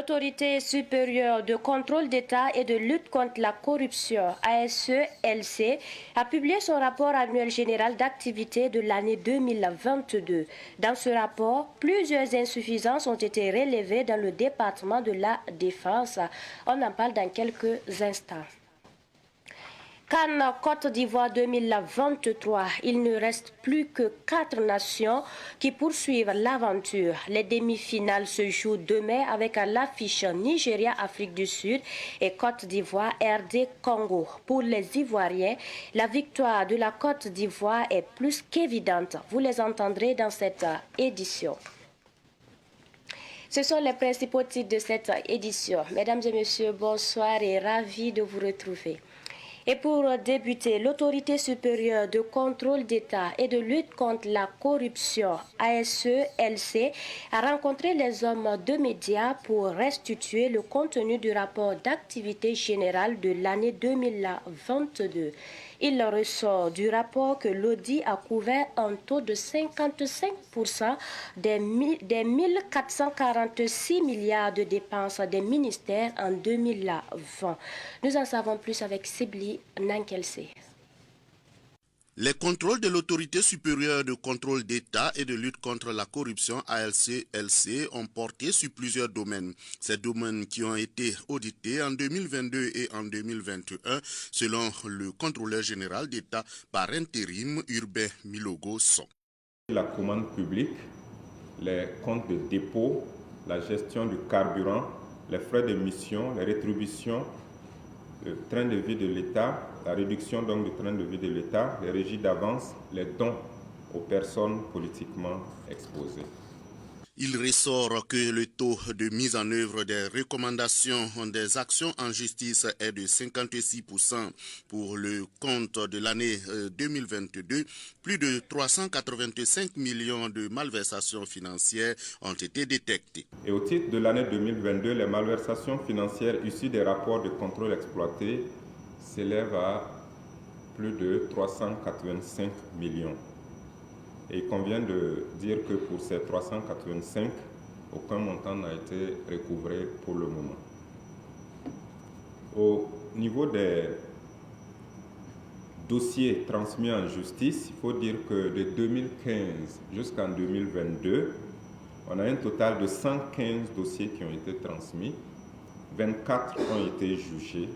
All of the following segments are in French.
L'Autorité supérieure de contrôle d'État et de lutte contre la corruption, ASE-LC, a publié son rapport annuel général d'activité de l'année 2022. Dans ce rapport, plusieurs insuffisances ont été relevées dans le département de la Défense. On en parle dans quelques instants. CAN Côte d'Ivoire 2023, il ne reste plus que 4 nations qui poursuivent l'aventure. Les demi-finales se jouent demain avec l'affiche Nigeria, Afrique du Sud et Côte d'Ivoire, RD Congo. Pour les Ivoiriens, la victoire de la Côte d'Ivoire est plus qu'évidente. Vous les entendrez dans cette édition. Ce sont les principaux titres de cette édition. Mesdames et messieurs, bonsoir et ravi de vous retrouver. Et pour débuter, l'Autorité supérieure de contrôle d'État et de lutte contre la corruption, ASE-LC, a rencontré les hommes de médias pour restituer le contenu du rapport d'activité générale de l'année 2022. Il ressort du rapport que l'audit a couvert un taux de 55% des 1446 milliards de dépenses des ministères en 2020. Nous en savons plus avec Sibli Nankelse. Les contrôles de l'Autorité supérieure de contrôle d'État et de lutte contre la corruption ASE-LC ont porté sur plusieurs domaines. Ces domaines qui ont été audités en 2022 et en 2021 selon le contrôleur général d'État par intérim Urbain Milogo sont la commande publique, les comptes de dépôt, la gestion du carburant, les frais de mission, les rétributions, le train de vie de l'État, la réduction donc du train de vie de l'État, les régies d'avance, les dons aux personnes politiquement exposées. Il ressort que le taux de mise en œuvre des recommandations des actions en justice est de 56% pour le compte de l'année 2022. Plus de 385 millions de malversations financières ont été détectées. Et au titre de l'année 2022, les malversations financières issues des rapports de contrôle exploités s'élèvent à plus de 385 millions. Et il convient de dire que pour ces 385, aucun montant n'a été recouvré pour le moment. Au niveau des dossiers transmis en justice, il faut dire que de 2015 jusqu'en 2022, on a un total de 115 dossiers qui ont été transmis, 24 ont été jugés,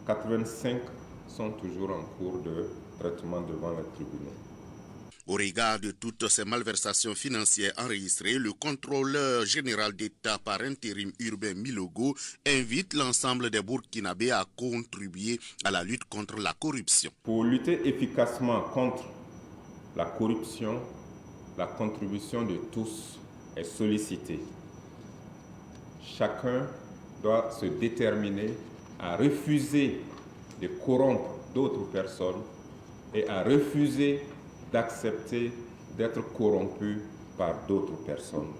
85 sont toujours en cours de traitement devant les tribunaux. Au regard de toutes ces malversations financières enregistrées, le contrôleur général d'État par intérim Urbain Milogo invite l'ensemble des Burkinabés à contribuer à la lutte contre la corruption. Pour lutter efficacement contre la corruption, la contribution de tous est sollicitée. Chacun doit se déterminer à refuser de corrompre d'autres personnes et à refuser d'accepter d'être corrompu par d'autres personnes.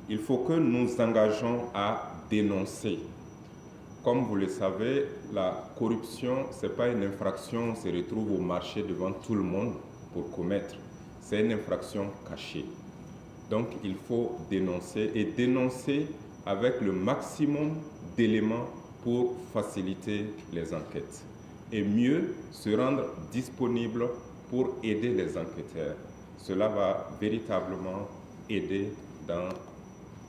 Il faut que nous nous engagions à dénoncer. Comme vous le savez, la corruption, ce n'est pas une infraction, on se retrouve au marché devant tout le monde pour commettre. C'est une infraction cachée. Donc il faut dénoncer et dénoncer avec le maximum d'éléments pour faciliter les enquêtes. Et mieux se rendre disponible pour aider les enquêteurs. Cela va véritablement aider dans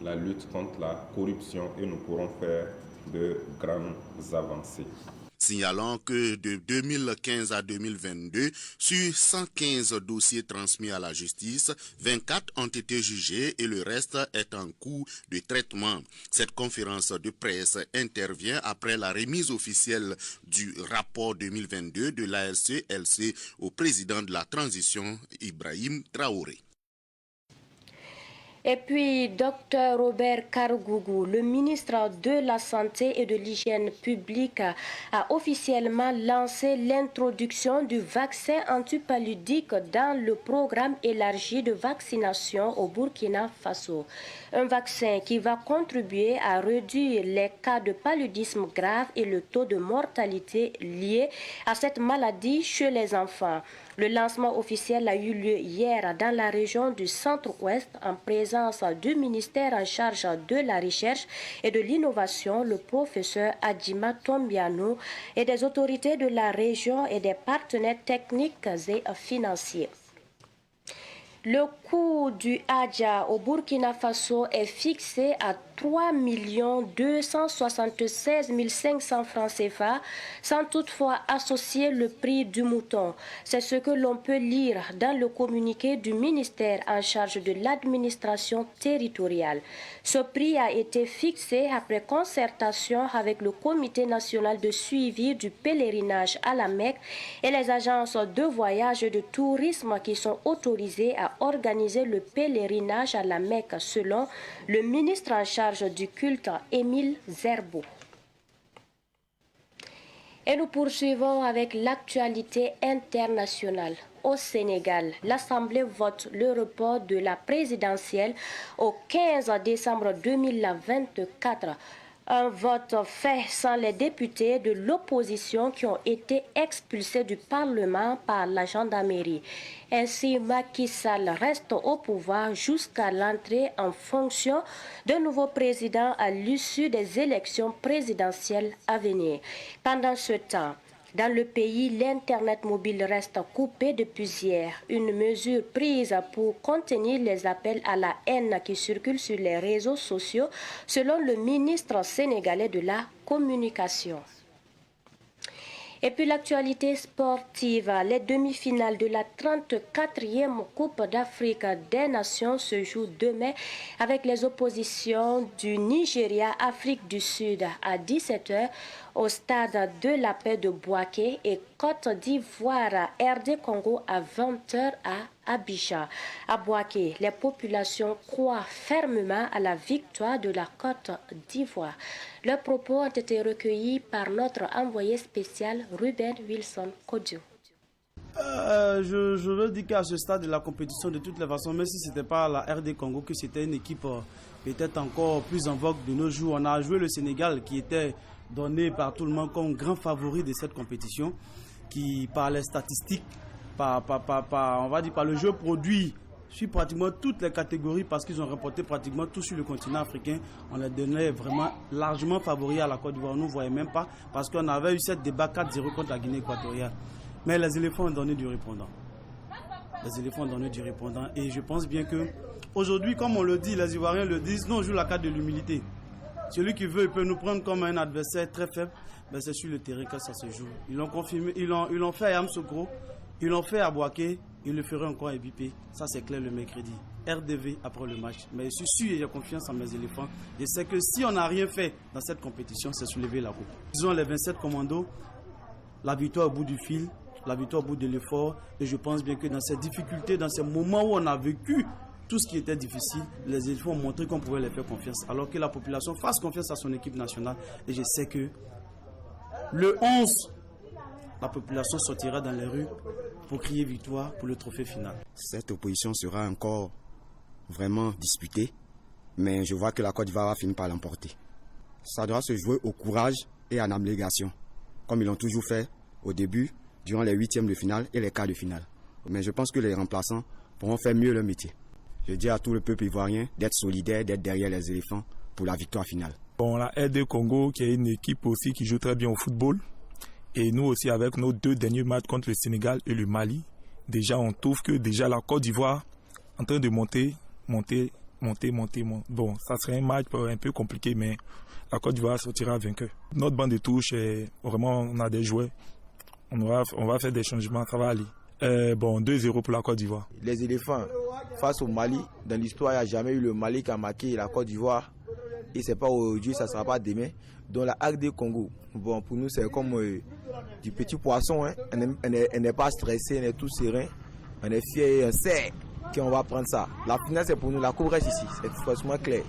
la lutte contre la corruption et nous pourrons faire de grandes avancées. Signalant que de 2015 à 2022, sur 115 dossiers transmis à la justice, 24 ont été jugés et le reste est en cours de traitement. Cette conférence de presse intervient après la remise officielle du rapport 2022 de l'ASE-LC au président de la transition, Ibrahim Traoré. Et puis, Dr Robert Karougou, le ministre de la Santé et de l'Hygiène publique, a officiellement lancé l'introduction du vaccin antipaludique dans le programme élargi de vaccination au Burkina Faso. Un vaccin qui va contribuer à réduire les cas de paludisme grave et le taux de mortalité lié à cette maladie chez les enfants. Le lancement officiel a eu lieu hier dans la région du Centre-Ouest en présence du ministère en charge de la recherche et de l'innovation, le professeur Adjima Tombiano, et des autorités de la région et des partenaires techniques et financiers. Le coût du Hadja au Burkina Faso est fixé à 3 276 500 francs CFA, sans toutefois associer le prix du mouton. C'est ce que l'on peut lire dans le communiqué du ministère en charge de l'administration territoriale. Ce prix a été fixé après concertation avec le Comité national de suivi du pèlerinage à la Mecque et les agences de voyage et de tourisme qui sont autorisées à organiser le pèlerinage à la Mecque, selon le ministre en charge du culte, Émile Zerbo. Et nous poursuivons avec l'actualité internationale. Au Sénégal, l'Assemblée vote le report de la présidentielle au 15 décembre 2024. Un vote fait sans les députés de l'opposition qui ont été expulsés du Parlement par la gendarmerie. Ainsi, Macky Sall reste au pouvoir jusqu'à l'entrée en fonction d'un nouveau président à l'issue des élections présidentielles à venir. Pendant ce temps, dans le pays, l'Internet mobile reste coupé depuis hier. Une mesure prise pour contenir les appels à la haine qui circulent sur les réseaux sociaux, selon le ministre sénégalais de la Communication. Et puis l'actualité sportive, les demi-finales de la 34e Coupe d'Afrique des Nations se jouent demain avec les oppositions du Nigeria, Afrique du Sud à 17h au stade de la paix de Bouaké et Côte d'Ivoire, RD Congo à 20h à Abidjan. À Bouaké, les populations croient fermement à la victoire de la Côte d'Ivoire. Leurs propos ont été recueillis par notre envoyé spécial Ruben Wilson Kodjo. Je veux dire qu'à ce stade de la compétition, de toutes les façons, même si ce n'était pas la RD Congo, que c'était une équipe peut-être encore plus en vogue de nos jours. On a joué le Sénégal qui était donné par tout le monde comme grand favori de cette compétition, qui par les statistiques, on va dire par le jeu produit sur pratiquement toutes les catégories, parce qu'ils ont remporté pratiquement tout sur le continent africain. On les donnait vraiment largement favoris à la Côte d'Ivoire. On ne voyait même pas, parce qu'on avait eu cette débat 4-0 contre la Guinée équatoriale. Mais les éléphants ont donné du répondant. Les éléphants ont donné du répondant. Et je pense bien que aujourd'hui, comme on le dit, les Ivoiriens le disent, nous on joue la carte de l'humilité. Celui qui veut, il peut nous prendre comme un adversaire très faible, mais c'est sur le terrain que ça se joue. Ils l'ont confirmé, ils l'ont fait à Yamoussoukro, ils l'ont fait à Bouaké, ils le feront encore à Ebipé. Ça c'est clair le mercredi. RDV après le match. Mais je suis sûr et j'ai confiance en mes éléphants. Je sais que si on n'a rien fait dans cette compétition, c'est soulever la coupe. Ils ont les 27 commandos, la victoire au bout du fil, la victoire au bout de l'effort. Et je pense bien que dans ces difficultés, dans ces moments où on a vécu tout ce qui était difficile, les éléphants ont montré qu'on pouvait les faire confiance. Alors que la population fasse confiance à son équipe nationale. Et je sais que le 11, la population sortira dans les rues pour crier victoire pour le trophée final. Cette opposition sera encore vraiment disputée, mais je vois que la Côte d'Ivoire va finir par l'emporter. Ça doit se jouer au courage et en abnégation, comme ils l'ont toujours fait au début, durant les huitièmes de finale et les quarts de finale. Mais je pense que les remplaçants pourront faire mieux leur métier. Je dis à tout le peuple ivoirien d'être solidaire, d'être derrière les éléphants pour la victoire finale. Bon, la RD Congo qui est une équipe aussi qui joue très bien au football. Et nous aussi avec nos deux derniers matchs contre le Sénégal et le Mali, déjà on trouve que déjà la Côte d'Ivoire en train de monter. Bon, ça serait un match un peu compliqué, mais la Côte d'Ivoire sortira vainqueur. Notre banc de touche, vraiment on a des joueurs. On va faire des changements, ça va aller. Bon, 2-0 pour la Côte d'Ivoire. Les éléphants face au Mali, dans l'histoire, il n'y a jamais eu le Mali qui a marqué la Côte d'Ivoire. Et ce n'est pas aujourd'hui, ça ne sera pas demain. Donc la RD Congo, bon, pour nous c'est comme du petit poisson. Hein. On n'est pas stressé, on est tout serein. On est fiers et on sait qu'on va prendre ça. La finale c'est pour nous, la coupe reste ici, c'est forcément clair.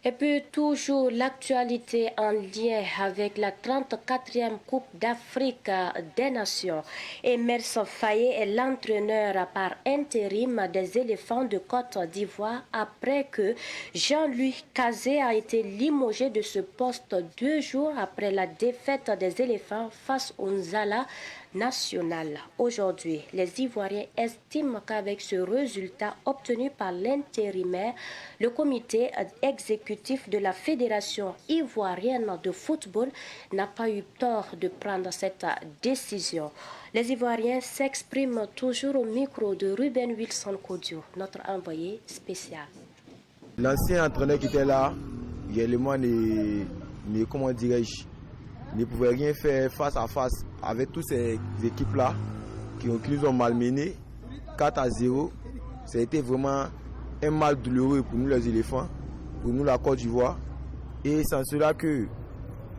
Et puis toujours l'actualité en lien avec la 34e Coupe d'Afrique des Nations. Emerson Faye est l'entraîneur par intérim des éléphants de Côte d'Ivoire après que Jean-Louis Cazé a été limogé de ce poste 2 jours après la défaite des éléphants face aux Nzala national. Aujourd'hui, les Ivoiriens estiment qu'avec ce résultat obtenu par l'intérimaire, le comité exécutif de la Fédération ivoirienne de football n'a pas eu tort de prendre cette décision. Les Ivoiriens s'expriment toujours au micro de Ruben Wilson Kodio, notre envoyé spécial. L'ancien entraîneur qui était là, réellement, comment dirais-je, ne pouvait rien faire face à face avec toutes ces équipes-là qui nous ont malmenés. 4-0, ça a été vraiment un mal douloureux pour nous les éléphants, pour nous la Côte d'Ivoire. Et c'est en cela que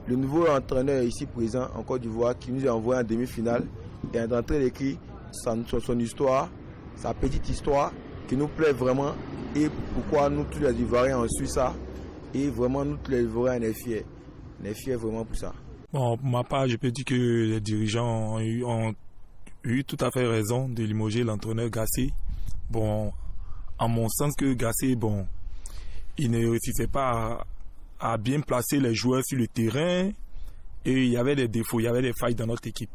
le nouveau entraîneur ici présent en Côte d'Ivoire qui nous a envoyé en demi-finale est en train d'écrire son histoire, sa petite histoire qui nous plaît vraiment et pourquoi nous tous les Ivoiriens ont su ça et vraiment nous tous les Ivoiriens on est fiers vraiment pour ça. Bon, pour ma part, je peux dire que les dirigeants ont eu tout à fait raison de limoger l'entraîneur Gassé. Bon, en mon sens que Gassé, bon, il ne réussissait pas à bien placer les joueurs sur le terrain et il y avait des défauts, il y avait des failles dans notre équipe.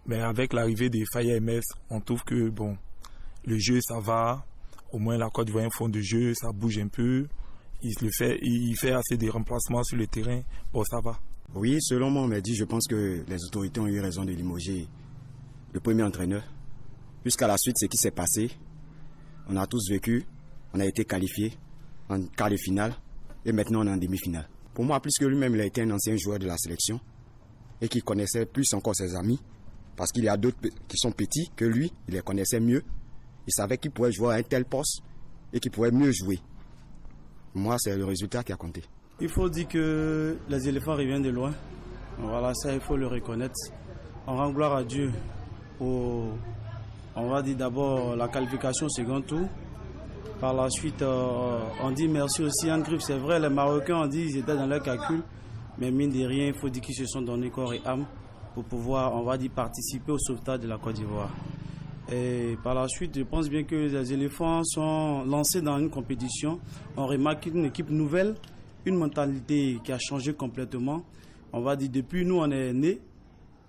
Mais avec l'arrivée des Faye MS, on trouve que bon, le jeu ça va, au moins la Côte d'Ivoire un fond de jeu, ça bouge un peu, il fait assez de remplacements sur le terrain, bon ça va. Oui, selon moi, on m'a dit, je pense que les autorités ont eu raison de limoger le premier entraîneur. Jusqu'à la suite, ce qui s'est passé, on a tous vécu, on a été qualifiés en quart de finale et maintenant on est en demi-finale. Pour moi, plus que lui-même, il a été un ancien joueur de la sélection et qui connaissait plus encore ses amis parce qu'il y a d'autres qui sont petits que lui, il les connaissait mieux. Il savait qu'il pourrait jouer à un tel poste et qu'il pourrait mieux jouer. Moi, c'est le résultat qui a compté. Il faut dire que les éléphants reviennent de loin. Voilà, ça, il faut le reconnaître. On rend gloire à Dieu pour, on va dire d'abord la qualification au second tour. Par la suite, on dit merci aussi à Griffe. C'est vrai, les Marocains ont dit qu'ils étaient dans leur calcul. Mais mine de rien, il faut dire qu'ils se sont donnés corps et âme pour pouvoir, on va dire, participer au sauvetage de la Côte d'Ivoire. Et par la suite, je pense bien que les éléphants sont lancés dans une compétition. On remarque une équipe nouvelle, une mentalité qui a changé complètement. On va dire, depuis nous, on est nés,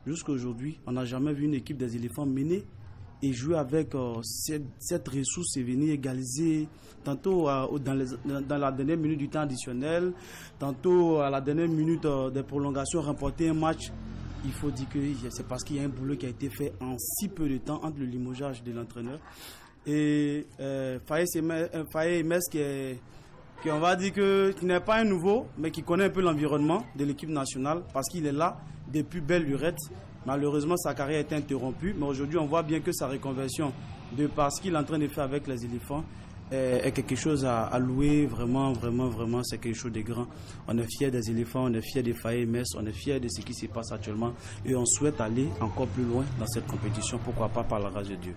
jusqu'à aujourd'hui, on n'a jamais vu une équipe des éléphants mener et jouer avec cette ressource et venir égaliser tantôt dans la dernière minute du temps additionnel, tantôt à la dernière minute des prolongations, remporter un match. Il faut dire que c'est parce qu'il y a un boulot qui a été fait en si peu de temps entre le limogeage de l'entraîneur et Faye Mes qui on va dire qui n'est pas un nouveau, mais qui connaît un peu l'environnement de l'équipe nationale parce qu'il est là depuis belle lurette. Malheureusement, sa carrière a été interrompue, mais aujourd'hui, on voit bien que sa reconversion, de par ce qu'il est en train de faire avec les éléphants, est quelque chose à louer. Vraiment, vraiment, vraiment, c'est quelque chose de grand. On est fiers des éléphants, on est fiers des Faye Mes, on est fiers de ce qui se passe actuellement et on souhaite aller encore plus loin dans cette compétition, pourquoi pas par la grâce de Dieu.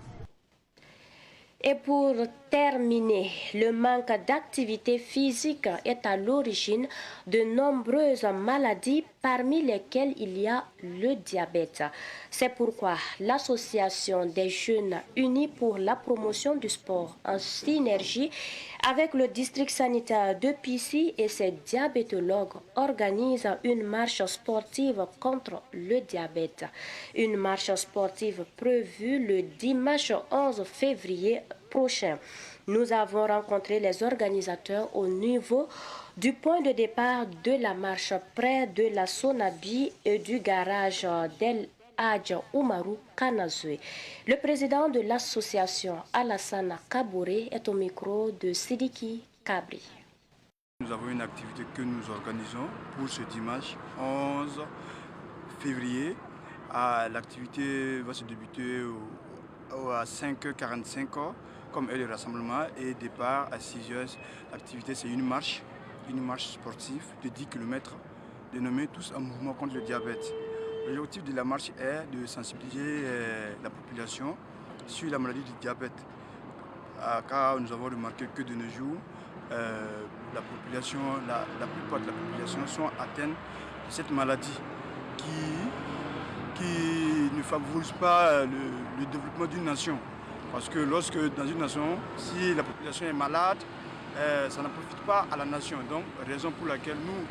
Et pour terminer, le manque d'activité physique est à l'origine de nombreuses maladies parmi lesquelles il y a le diabète. C'est pourquoi l'Association des jeunes unis pour la promotion du sport en synergie avec le district sanitaire de Pissy et ses diabétologues organise une marche sportive contre le diabète. Une marche sportive prévue le dimanche 11 février prochain. Nous avons rencontré les organisateurs au niveau du point de départ de la marche près de la Sonabi et du garage d'El Hadj Oumarou Kanazoué. Le président de l'association Alassane Kabouré est au micro de Sidiki Kabri. Nous avons une activité que nous organisons pour ce dimanche 11 février. L'activité va se débuter à 5h45 comme est le rassemblement et départ à 6h. L'activité c'est une marche sportive de 10 km dénommée Tous en mouvement contre le diabète. L'objectif de la marche est de sensibiliser la population sur la maladie du diabète. Car nous avons remarqué que de nos jours, la plupart de la population sont atteintes de cette maladie qui ne favorise pas le développement d'une nation. Parce que lorsque dans une nation, si la population est malade, ça ne profite pas à la nation. Donc, raison pour laquelle nous,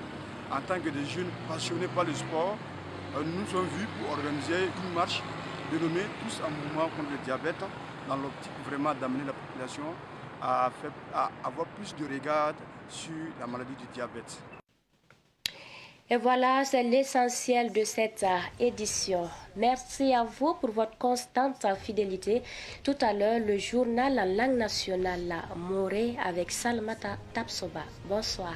en tant que des jeunes passionnés par le sport, nous sommes vus pour organiser une marche dénommé tous un mouvement contre le diabète dans l'optique vraiment d'amener la population à avoir plus de regard sur la maladie du diabète. Et voilà, c'est l'essentiel de cette édition. Merci à vous pour votre constante fidélité. Tout à l'heure, le journal en langue nationale Moré avec Salmata Tapsoba. Bonsoir.